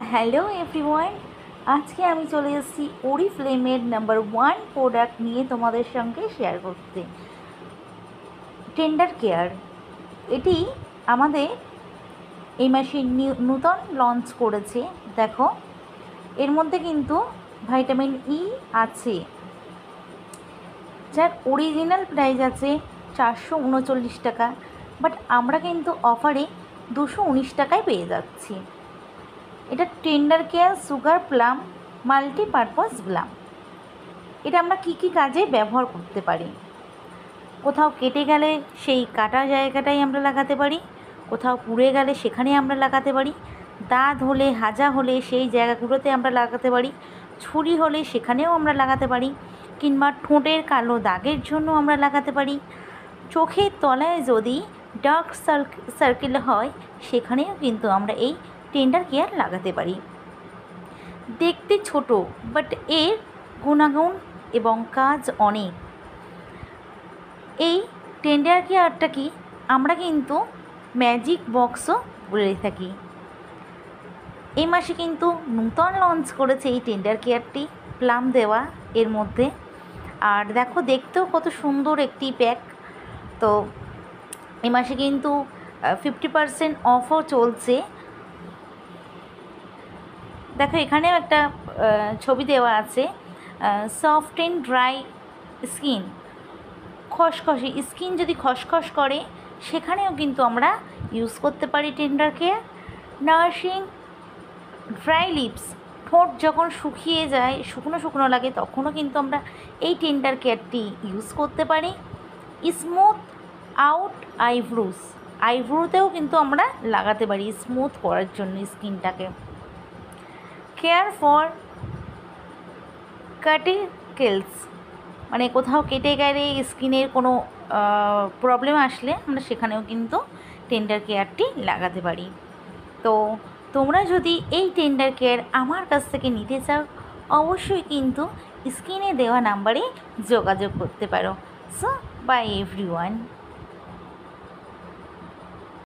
Hello everyone, আজকে আমি চলে এসেছি ওরিফ্লেমের নাম্বার 1 প্রোডাক্ট নিয়ে তোমাদের সঙ্গে শেয়ার করতে। টেন্ডার কেয়ার, এটি আমাদের এই মাসে নূতন লঞ্চ করেছে। দেখো, এর মধ্যে কিন্তু ভিটামিন ই আছে, যার অরিজিনাল প্রাইস আছে 439 টাকা, বাট আমরা কিন্তু অফারে 219 টাকায় পেয়ে যাচ্ছি। এটা tender care sugar plum multipurpose Blum. এটা আমরা কি কি কাজে ব্যবহার করতে পারি? কোথাও কেটে গেলে সেই কাটা জায়গাটাই আমরা লাগাতে পারি, কোথাও পুড়ে গেলে সেখানে আমরা লাগাতে পারি, দাঁত হলে হাজা হলে সেই জায়গাগুলোতে আমরা লাগাতে পারি, ছুরি হলে সেখানেও আমরা লাগাতে পারি, কিংবা ঠোঁটের কালো দাগের জন্য আমরা লাগাতে পারি, চোখের তলায় যদি ডার্ক সার্কেল হয় সেখানেও কিন্তু আমরা এই টেন্ডার কেয়ার লাগাতে পারি। দেখতে ছোট, বাট এর গুণাগুণ এবং কাজ অনেক। এই টেন্ডার কেয়ারটা কি আমরা কিন্তু ম্যাজিক বক্সও বলে থাকি। এই মাসে কিন্তু নূতন লঞ্চ করেছে এই টেন্ডার কেয়ারটি, প্লাম দেওয়া এর মধ্যে। আর দেখো, দেখতেও কত সুন্দর একটি প্যাক। তো এই মাসে কিন্তু 50% অফও চলছে। দেখো, এখানেও একটা ছবি দেওয়া আছে, সফট অ্যান্ড ড্রাই স্কিন, খসখসে স্কিন যদি খসখস করে সেখানেও কিন্তু আমরা ইউজ করতে পারি tender care. Nursing dry lips, ঠোঁট যখন শুকিয়ে যায়, শুকনো শুকনো লাগে, তখনও কিন্তু আমরা এই টেন্ডার কেয়ারটি ইউজ করতে পারি। স্মুথ আউট আইব্রোস, আইব্রোতেও কিন্তু আমরা লাগাতে পারি স্মুথ করার জন্য স্কিনটাকে। কেয়ার ফর কাটিকেলস, মানে কোথাও কেটে গেলে স্কিনের কোনো প্রবলেম আসলে আমরা সেখানেও কিন্তু টেন্ডার কেয়ারটি লাগাতে পারি। তো তোমরা যদি এই টেন্ডার কেয়ার আমার কাছ থেকে নিতে চাও, অবশ্যই কিন্তু স্ক্রিনে দেওয়া নাম্বারে যোগাযোগ করতে পারো। So by everyone.